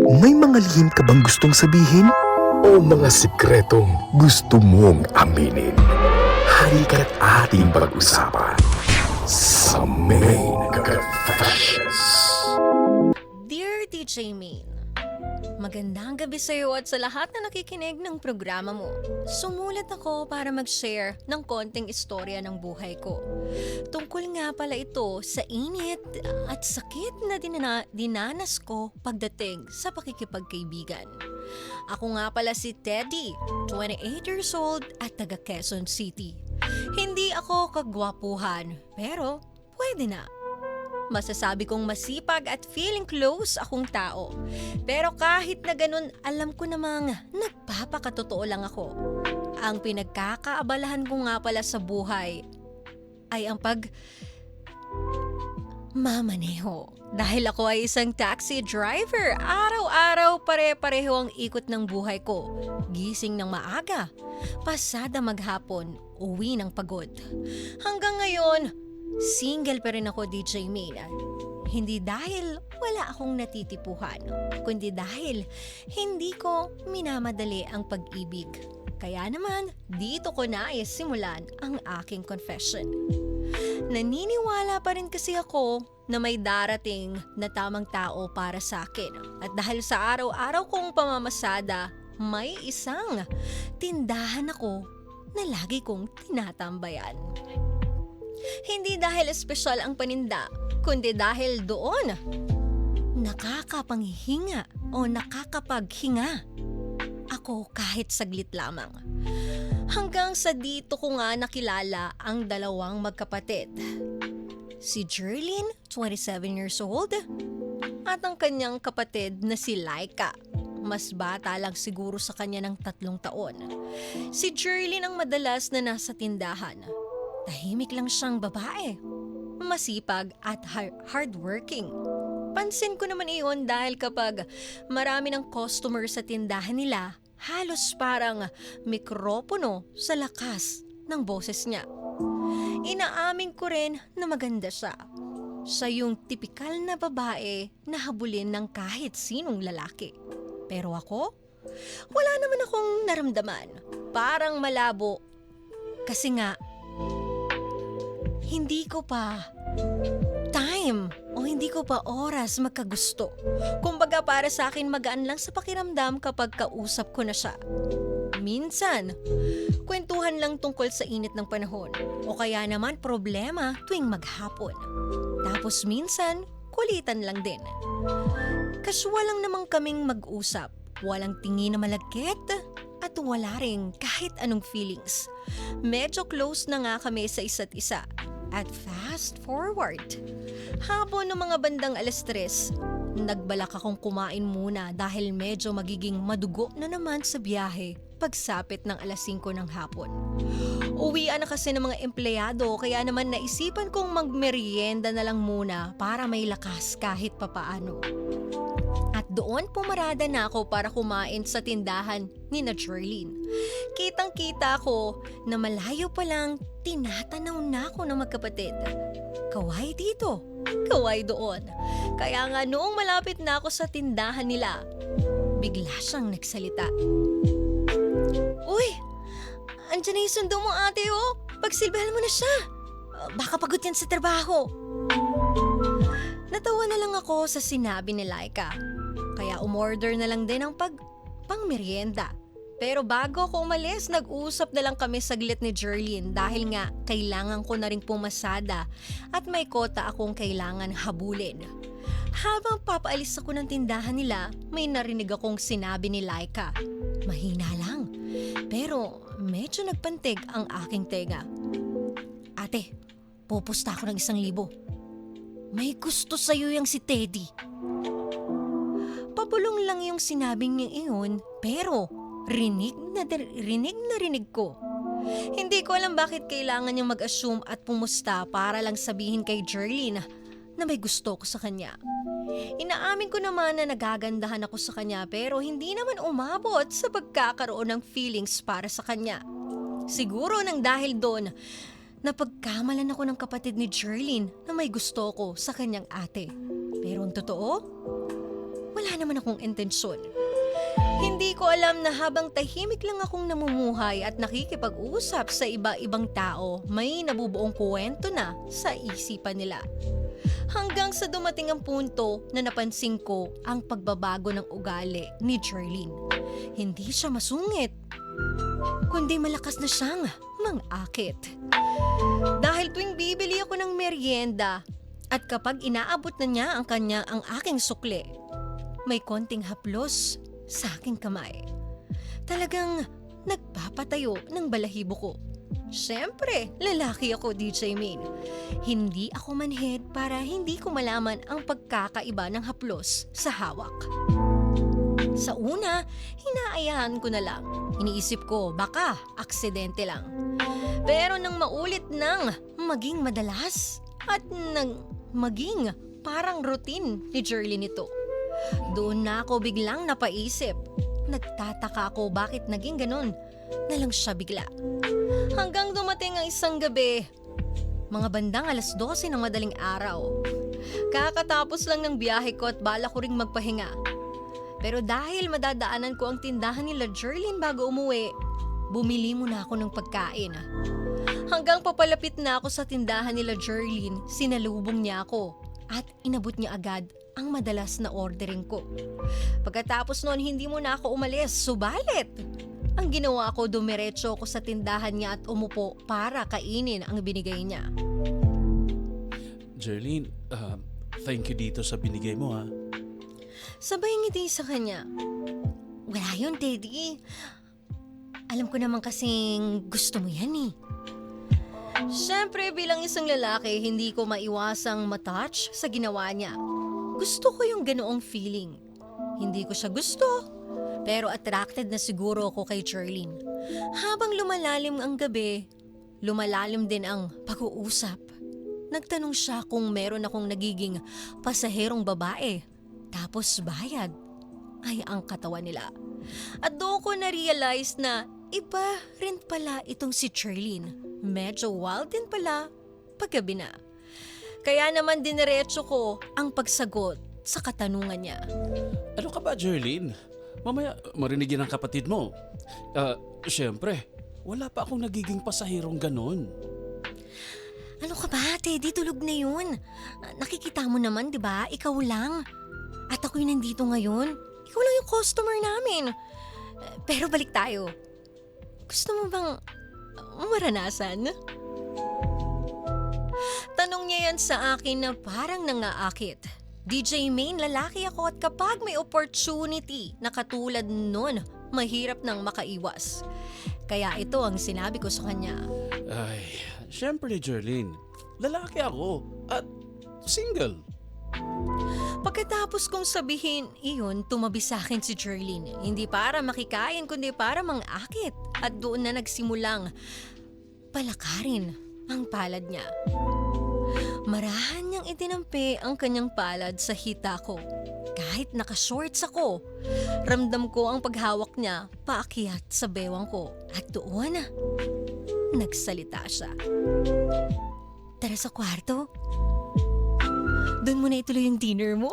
May mga lihim ka bang gustong sabihin? O mga sikretong gusto mong aminin? Halika't ating pag-usapan sa Main Confessions. Dear DJ Main, magandang gabi sa iyo at sa lahat na nakikinig ng programa mo. Sumulat ako para mag-share ng konting istorya ng buhay ko. Tungkol nga pala ito sa init at sakit na dinanas ko pagdating sa pakikipagkaibigan. Ako nga pala si Teddy, 28 years old at taga Quezon City. Hindi ako kagwapuhan, pero pwede na. Masasabi kong masipag at feeling close akong tao. Pero kahit na ganun, alam ko namang nagpapakatotoo lang ako. Ang pinagkakaabalahan ko nga pala sa buhay ay ang mamaneho. Dahil ako ay isang taxi driver, araw-araw pare-pareho ang ikot ng buhay ko. Gising ng maaga, pasada maghapon, uwi ng pagod. Hanggang ngayon, single pa rin ako, DJ Main. Hindi dahil wala akong natitipuhan, kundi dahil hindi ko minamadali ang pag-ibig. Kaya naman, dito ko na simulan ang aking confession. Naniniwala pa rin kasi ako na may darating na tamang tao para sa akin. At dahil sa araw-araw kong pamamasada, may isang tindahan ako na lagi kong tinatambayan. Hindi dahil espesyal ang paninda, kundi dahil doon nakakapanghinga o nakakapaghinga ako kahit saglit lamang. Hanggang sa dito ko nga nakilala ang dalawang magkapatid. Si Jerlyn, 27 years old, at ang kanyang kapatid na si Laika. Mas bata lang siguro sa kanya ng 3 taon. Si Jerlyn ang madalas na nasa tindahan. Tahimik lang siyang babae, masipag at hardworking. Pansin ko naman iyon dahil kapag marami ng customer sa tindahan nila, halos parang mikropono sa lakas ng boses niya. Inaamin ko rin na maganda siya. Siya yung tipikal na babae na habulin ng kahit sinong lalaki. Pero ako, wala naman akong naramdaman. Parang malabo. Kasi nga, hindi ko pa time o hindi ko pa oras magkagusto. Kumbaga para sa akin magaan lang sa pakiramdam kapag kausap ko na siya. Minsan, kwentuhan lang tungkol sa init ng panahon o kaya naman problema tuwing maghapon. Tapos minsan, kulitan lang din. Casual lang naman kaming mag-usap, walang tingin na malagkit at wala ring kahit anong feelings. Medyo close na nga kami sa isa't isa. At fast forward, hapon ng mga bandang 3:00, nagbalak akong kumain muna dahil medyo magiging madugo na naman sa biyahe pagsapit ng 5:00 ng hapon. Uwian na kasi ng mga empleyado kaya naman naisipan kong magmerienda na lang muna para may lakas kahit papaano. At doon pumarada na ako para kumain sa tindahan ni na Jerlyn. Kitang-kita ko na malayo pa lang tinatanaw na ako ng magkapatid. Kaway dito, kaway doon. Kaya nga noong malapit na ako sa tindahan nila, bigla siyang nagsalita. Uy, andyan na yung sundo mo ate oh. Pagsilbahan mo na siya. Baka pagod yan sa trabaho. Natawa na lang ako sa sinabi ni Laika. Kaya umorder na lang din ang pangmerienda. Pero bago ako umalis, nag-usap na lang kami saglit ni Jerlyn dahil nga kailangan ko na rin pumasada at may kota akong kailangan habulin. Habang papaalis ako ng tindahan nila, may narinig akong sinabi ni Laika. Mahina lang, pero medyo nagpantig ang aking tenga. Ate, pupusta ako ng 1,000. May gusto sa'yo yung si Teddy. Pabulong lang yung sinabing niya iyon, pero rinig na rinig ko. Hindi ko alam bakit kailangan niyang mag-assume at pumusta para lang sabihin kay Jerlyn na may gusto ko sa kanya. Inaamin ko naman na nagagandahan ako sa kanya pero hindi naman umabot sa pagkakaroon ng feelings para sa kanya. Siguro nang dahil doon, napagkamalan ako ng kapatid ni Jerlyn na may gusto ko sa kanyang ate. Pero ang totoo, wala naman akong intensyon. Hindi ko alam na habang tahimik lang akong namumuhay at nakikipag-usap sa iba-ibang tao, may nabubuong kwento na sa isipan nila. Hanggang sa dumating ang punto na napansin ko ang pagbabago ng ugali ni Jerlyn. Hindi siya masungit, kundi malakas na siyang mangakit. Dahil tuwing bibili ako ng merienda at kapag inaabot na niya ang aking sukle, may konting haplos sa aking kamay. Talagang nagpapatayo ng balahibo ko. Siyempre, lalaki ako, DJ Main. Hindi ako manhid para hindi ko malaman ang pagkakaiba ng haplos sa hawak. Sa una, hinaayahan ko na lang. Iniisip ko, baka aksidente lang. Pero nang maulit nang maging madalas at nang maging parang routine ni Jerlyn ito, doon na ako biglang napaisip. Nagtataka ako bakit naging ganun na lang siya bigla. Hanggang dumating ang isang gabi, mga bandang 12:00 ng madaling araw. Kakatapos lang ng biyahe ko at bala ko ring magpahinga. Pero dahil madadaanan ko ang tindahan nila Jerlyn bago umuwi, bumili muna ako ng pagkain. Hanggang papalapit na ako sa tindahan nila Jerlyn, sinalubong niya ako at inabot niya agad ang madalas na ordering ko. Pagkatapos noon, hindi muna ako umalis, subalit ang ginawa ko, dumiretso ako sa tindahan niya at umupo para kainin ang binigay niya. Jerlyn, thank you dito sa binigay mo ha. Sabay ngiti sa kanya. Wala yun, Teddy. Alam ko naman kasing gusto mo yan eh. Siyempre, bilang isang lalaki, hindi ko maiwasang matouch sa ginawa niya. Gusto ko yung ganoong feeling. Hindi ko siya gusto, pero attracted na siguro ako kay Jerlyn. Habang lumalalim ang gabi, lumalalim din ang pag-uusap. Nagtanong siya kung meron akong nagiging pasaherong babae, tapos bayad ay ang katawan nila. At doon ko na-realize na iba rin pala itong si Jerlyn. Medyo wild din pala paggabi na. Kaya naman diniretso ko ang pagsagot sa katanungan niya. Ano ka ba, Jerlyn? Mamaya marinig yan ang kapatid mo. Siyempre, wala pa akong nagiging pasahirong ganon. Ano ka ba, Teddy? Tulog na yun. Nakikita mo naman, di ba? Ikaw lang. At ako'y nandito ngayon. Ikaw lang yung customer namin. Pero balik tayo. Gusto mo bang maranasan? Tanong niya yan sa akin na parang nangaakit. DJ Main, lalaki ako at kapag may opportunity na katulad nun, mahirap nang makaiwas. Kaya ito ang sinabi ko sa kanya. Ay, siyempre Jerlyn, lalaki ako at single. Pagkatapos kong sabihin iyon, tumabi sa akin si Jerlyn. Hindi para makikain kundi para mangakit. At doon na nagsimulang palakarin ang palad niya. Marahan niyang itinampi ang kanyang palad sa hita ko. Kahit naka-shorts ako, ramdam ko ang paghawak niya paakyat sa bewang ko. At doon, nagsalita siya. Tara sa kwarto. Doon mo na ituloy yung dinner mo?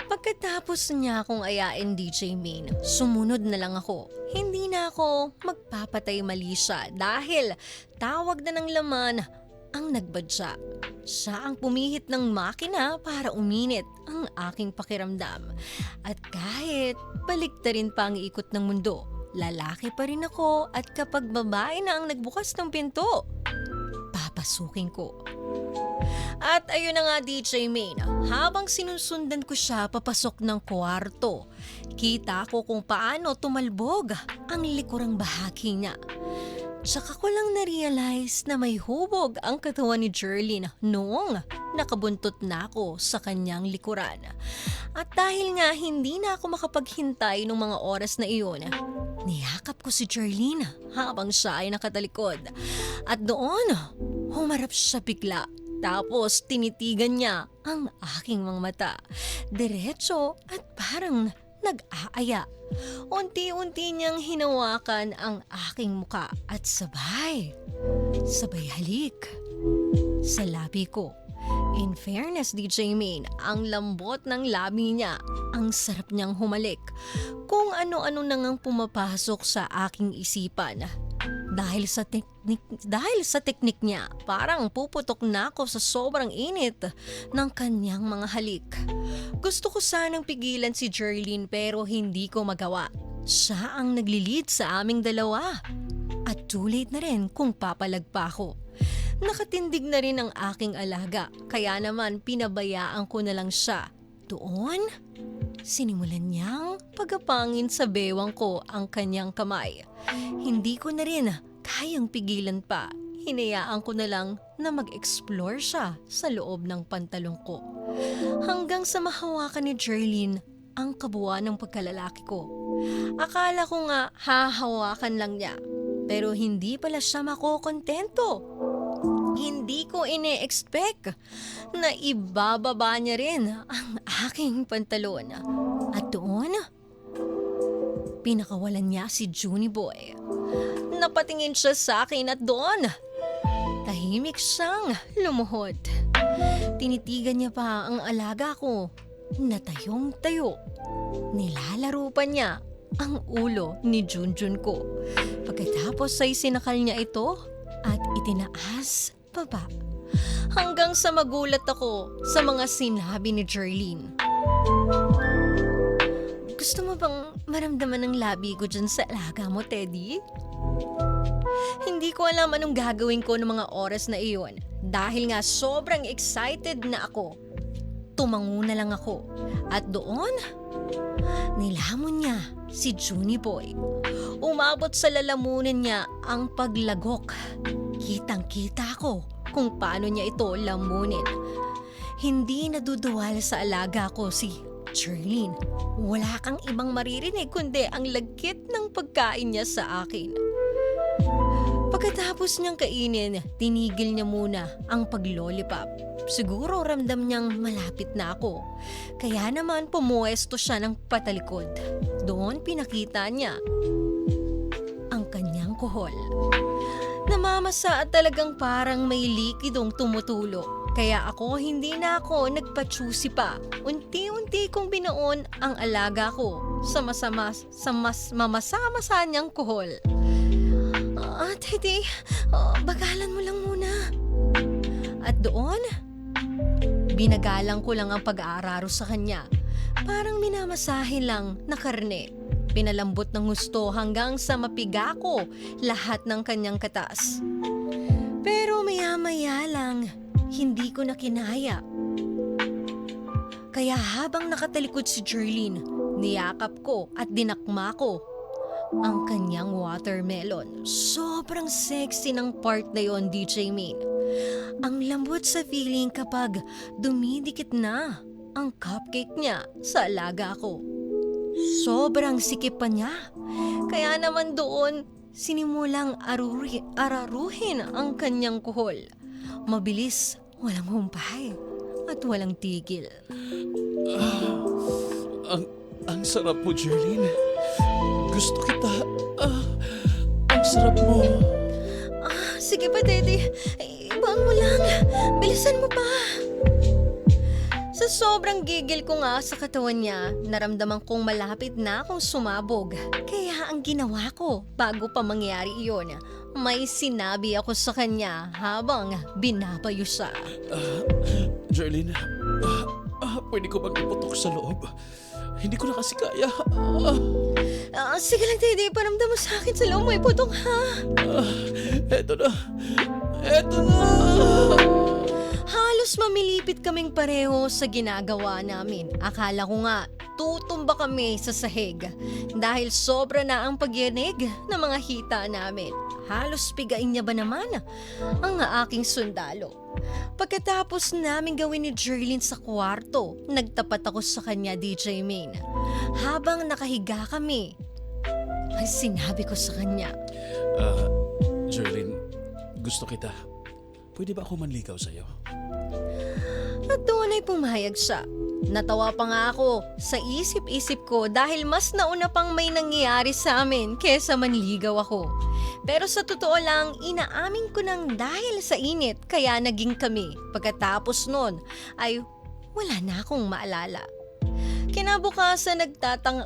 Pagkatapos niya akong ayain, DJ Main, sumunod na lang ako. Hindi na ako magpapatay mali siya dahil tawag na ng laman ang nagbadya. Siya ang pumihit ng makina para uminit ang aking pakiramdam. At kahit baliktarin pa ang ikot ng mundo, lalaki pa rin ako at kapag babae na ang nagbukas ng pinto, papasukin ko. At ayun na nga, DJ Main, habang sinusundan ko siya papasok ng kwarto, kita ko kung paano tumalbog ang likurang bahagi niya. Tsaka ko lang na-realize na may hubog ang katawan ni Jerlyn noong nakabuntot na ako sa kanyang likuran. At dahil nga hindi na ako makapaghintay ng mga oras na iyon, niyakap ko si Jerlyn habang siya ay nakatalikod. At doon, humarap siya bigla. Tapos tinitigan niya ang aking mga mata. Diretso at parang nag-aaya. Unti-unti niyang hinawakan ang aking muka at sabay halik sa labi ko. In fairness, DJ Main, ang lambot ng labi niya, ang sarap niyang humalik. Kung ano-ano nang ang pumapasok sa aking isipan. Dahil sa teknik niya, parang puputok na ako sa sobrang init ng kanyang mga halik. Gusto ko sanang pigilan si Jerlyn pero hindi ko magawa. Siya ang naglilid sa aming dalawa. At too late na rin kung papalag pa ako. Nakatindig na rin ang aking alaga, kaya naman pinabayaan ko na lang siya. Doon, sinimulan niyang pagapangin sa bewang ko ang kanyang kamay. Hindi ko na rin kayang pigilan pa. Hinayaan ko na lang na mag-explore siya sa loob ng pantalong ko. Hanggang sa mahawakan ni Jerlyn ang kabuuan ng pagkalalaki ko. Akala ko nga hahawakan lang niya, pero hindi pala siya makokontento. Hindi ko ine-expect na ibababa niya rin ang aking pantalon. At doon, pinakawalan niya si Junie Boy. Napatingin siya sa akin at doon, tahimik siyang lumuhod. Tinitigan niya pa ang alaga ko na tayong-tayo. Nilalaro pa niya ang ulo ni Junjun ko. Pagkatapos ay sinakal niya ito at itinaas baba. Hanggang sa magulat ako sa mga sinabi ni Jerlyn. Gusto mo bang maramdaman ng labi ko dyan sa alaga mo, Teddy? Hindi ko alam anong gagawin ko ng mga oras na iyon. Dahil nga sobrang excited na ako. Tumango na lang ako. At doon, nilamon niya si Junie Boy. Umabot sa lalamunan niya ang paglagok. Kitang-kita ko kung paano niya ito lamunin. Hindi naduduwal sa alaga ko si Jerlyn. Wala kang ibang maririnig kundi ang lagkit ng pagkain niya sa akin. Pagkatapos niyang kainin, tinigil niya muna ang paglollipop. Siguro ramdam niyang malapit na ako. Kaya naman pumuwesto siya ng patalikod. Doon pinakita niya ang kanyang kuhol. Namamasa at talagang parang may likidong tumutulo. Kaya ako hindi na ako nagpachusi pa. Unti-unti kong binaon ang alaga ko sa mas mamasa-masa niyang kuhol. Teddy, bagalan mo lang muna. At doon, binagalang ko lang ang pag-aararo sa kanya. Parang minamasahe lang na karne. Pinalambot ng gusto hanggang sa mapiga ko lahat ng kanyang katas. Pero maya-maya lang, hindi ko na kinaya. Kaya habang nakatalikod si Jerlyn, niyakap ko at dinakma ko ang kanyang watermelon. Sobrang sexy ng part na yon, DJ Main. Ang lambot sa feeling kapag dumidikit na ang cupcake niya sa alaga ko. Sobrang sikip pa niya. Kaya naman doon, sinimulang araruhin ang kanyang kuhol. Mabilis, walang humpay, at walang tigil. Ang sarap mo, Jerlyn. Gusto kita. Ang sarap mo. Sige pa, Teddy. Ibang mo lang. Bilisan mo pa. Sa sobrang gigil ko nga sa katawan niya, naramdaman kong malapit na akong sumabog. Kaya ang ginawa ko, bago pa mangyari iyon, may sinabi ako sa kanya habang binabayo siya. Jerlyn, pwede ko bang iputok sa loob? Hindi ko na kasi kaya. Sige lang, Teddy. Paramdam mo sa akin sa loob mo iputok, ha? Eto na. Eto na. Halos mamilipit kaming pareho sa ginagawa namin. Akala ko nga, tutumba kami sa sahig. Dahil sobra na ang pagyanig ng mga hita namin. Halos pigain niya ba naman ang aking sundalo. Pagkatapos namin gawin ni Jerlyn sa kwarto, nagtapat ako sa kanya, DJ Main. Habang nakahiga kami, ay sinabi ko sa kanya, Jerlyn, gusto kita. Pwede ba ako manligaw sa'yo? at doon ay pumayag siya. Natawa pa nga ako sa isip-isip ko dahil mas nauna pang may nangyayari sa amin kesa manligaw ako. Pero sa totoo lang, inaamin ko nang dahil sa init kaya naging kami. Pagkatapos nun ay wala na akong maalala. Kinabukasan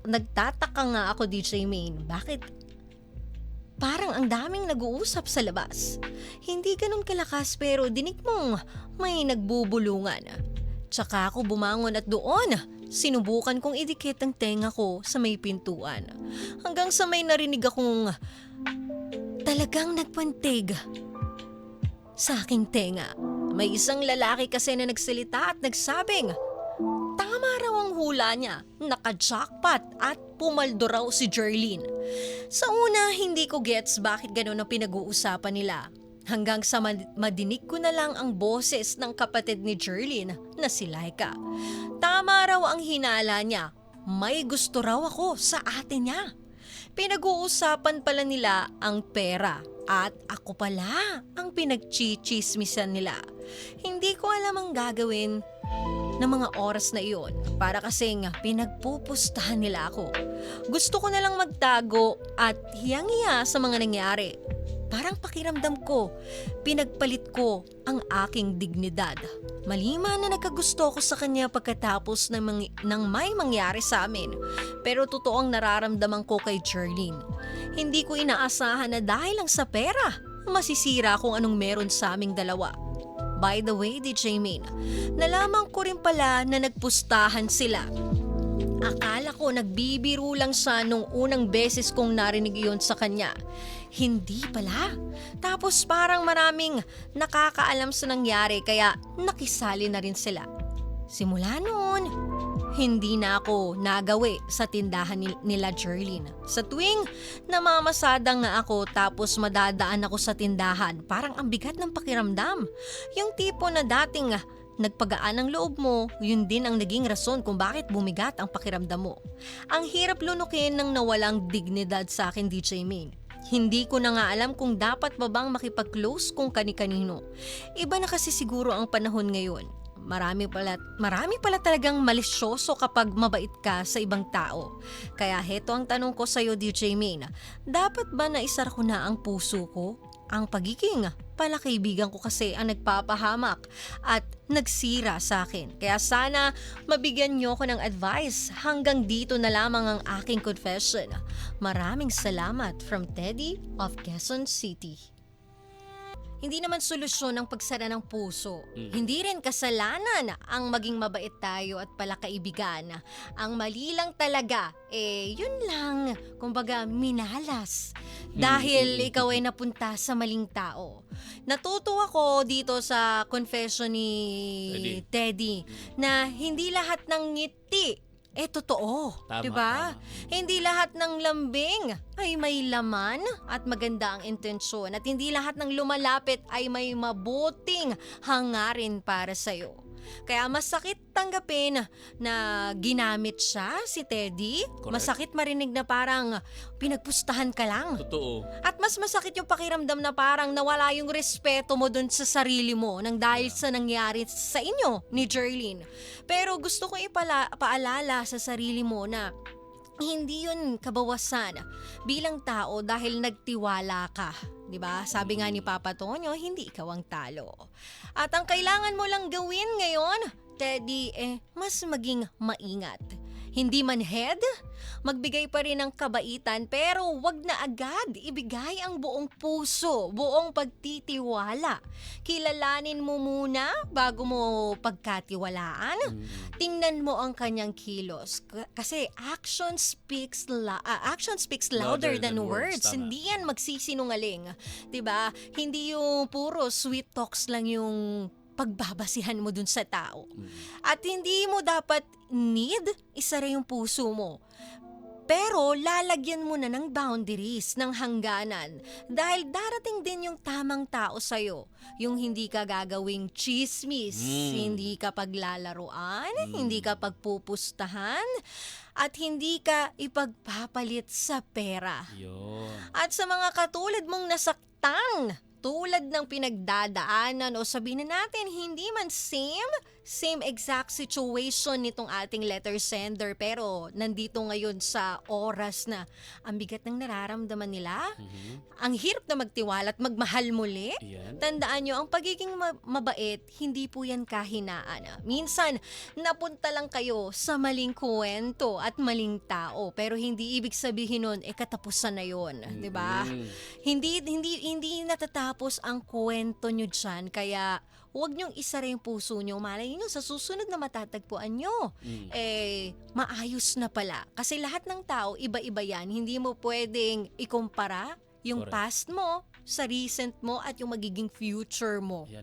nagtataka nga ako, DJ Maine. Bakit parang ang daming nag-uusap sa labas? Hindi ganun kalakas pero dinig mong may nagbubulungan. Tsaka ako bumangon at doon sinubukan kong idikit ang tenga ko sa may pintuan. Hanggang sa may narinig akong talagang nagpantig sa aking tenga. May isang lalaki kasi na nagsalita at nagsabing tama raw ang hula niya, naka-jackpot at pumaldo raw si Jerlyn. Sa una, hindi ko gets bakit ganun ang pinag-uusapan nila. Hanggang sa madinig ko na lang ang boses ng kapatid ni Jerlyn na si Laika. Tama raw ang hinala niya, may gusto raw ako sa ate niya. Pinag-uusapan pala nila ang pera at ako pala ang pinagchichismisan nila. Hindi ko alam ang gagawin ng mga oras na iyon para kasing pinagpupustahan nila ako. Gusto ko na lang magtago at hiyang-hiya sa mga nangyari. Parang pakiramdam ko, pinagpalit ko ang aking dignidad. Malima na nagkagusto ko sa kanya pagkatapos ng may mangyari sa amin. Pero totoong nararamdaman ko kay Jerlyn. Hindi ko inaasahan na dahil lang sa pera, masisira kung anong meron sa aming dalawa. By the way, DJ Maine, nalaman ko rin pala na nagpustahan sila. Akala ko nagbibiro lang siya nung unang beses kong narinig iyon sa kanya. Hindi pala. Tapos parang maraming nakakaalam sa nangyari kaya nakisali na rin sila. Simula noon, hindi na ako nagawi sa tindahan nila Jerlyn. Sa tuwing namamasada nga ako tapos madadaan ako sa tindahan, parang ang bigat ng pakiramdam. Yung tipo na dating nagpagaan ang loob mo, yun din ang naging rason kung bakit bumigat ang pakiramdam mo. Ang hirap lunukin ng nawalang dignidad sa akin, DJ Maine. Hindi ko na nga alam kung dapat ba bang makipag-close kung kani-kanino. Iba na kasi siguro ang panahon ngayon. Marami pala talagang malisyoso kapag mabait ka sa ibang tao. Kaya heto ang tanong ko sa'yo, DJ Maine. Dapat ba naisara ko na ang puso ko? Ang pagiging palakaibigan ko kasi ang nagpapahamak at nagsira sa akin. Kaya sana mabigyan niyo ko ng advice. Hanggang dito na lamang ang aking confession. Maraming salamat from Teddy of Quezon City. Hindi naman solusyon ang pagsara ng puso. Hindi rin kasalanan ang maging mabait tayo at palakaibigan. Ang mali lang talaga, yun lang, kumbaga minalas. Dahil ikaw ay napunta sa maling tao. Natuto ako dito sa confession ni Teddy na hindi lahat ng ngiti totoo, Tama, 'di ba? tama. Hindi lahat ng lambing ay may laman at maganda ang intensyon at hindi lahat ng lumalapit ay may mabuting hangarin para sa'yo. Kaya masakit tanggapin na ginamit siya, si Teddy. Correct. Masakit marinig na parang pinagpustahan ka lang. Totoo. At mas masakit yung pakiramdam na parang nawala yung respeto mo dun sa sarili mo nang dahil sa nangyari sa inyo ni Jerlyn. Pero gusto ko paalala sa sarili mo na hindi yun kabawasan bilang tao dahil nagtiwala ka. 'Di ba? Sabi nga ni Papa Tonyo, hindi ikaw ang talo. At ang kailangan mo lang gawin ngayon, Teddy, mas maging maingat. Hindi man head, magbigay pa rin ng kabaitan pero wag na agad ibigay ang buong puso, buong pagtitiwala. Kilalanin mo muna bago mo pagkatiwalaan. Tingnan mo ang kanyang kilos. Kasi action speaks louder than words. Tama. Hindi yan magsisinungaling. 'Di ba? Hindi yung puro sweet talks lang yung pagbabasihan mo dun sa tao. At hindi mo dapat isara yung puso mo. Pero lalagyan mo na ng boundaries, ng hangganan. Dahil darating din yung tamang tao sa'yo. Yung hindi ka gagawing chismis, hindi ka paglalaruan, hindi ka pagpupustahan, at hindi ka ipagpapalit sa pera. Yun. At sa mga katulad mong nasaktang, tulad ng pinagdadaanan o sabihin na natin hindi man same same exact situation nitong ating letter sender pero nandito ngayon sa oras na ang bigat ng nararamdaman nila, ang hirap na magtiwala at magmahal muli. Yan. Tandaan nyo, ang pagiging mabait, hindi po yan kahinaan. Minsan, napunta lang kayo sa maling kwento at maling tao. Pero hindi ibig sabihin nun, katapusan na yun. Di ba? Hindi natatapos ang kwento nyo dyan. Kaya, huwag nyong isa rin puso nyo. Malay nyo, sa susunod na matatagpuan nyo, maayos na pala. Kasi lahat ng tao, iba-iba yan. Hindi mo pwedeng ikumpara yung Correct. past mo sa recent mo at yung magiging future mo. Yan.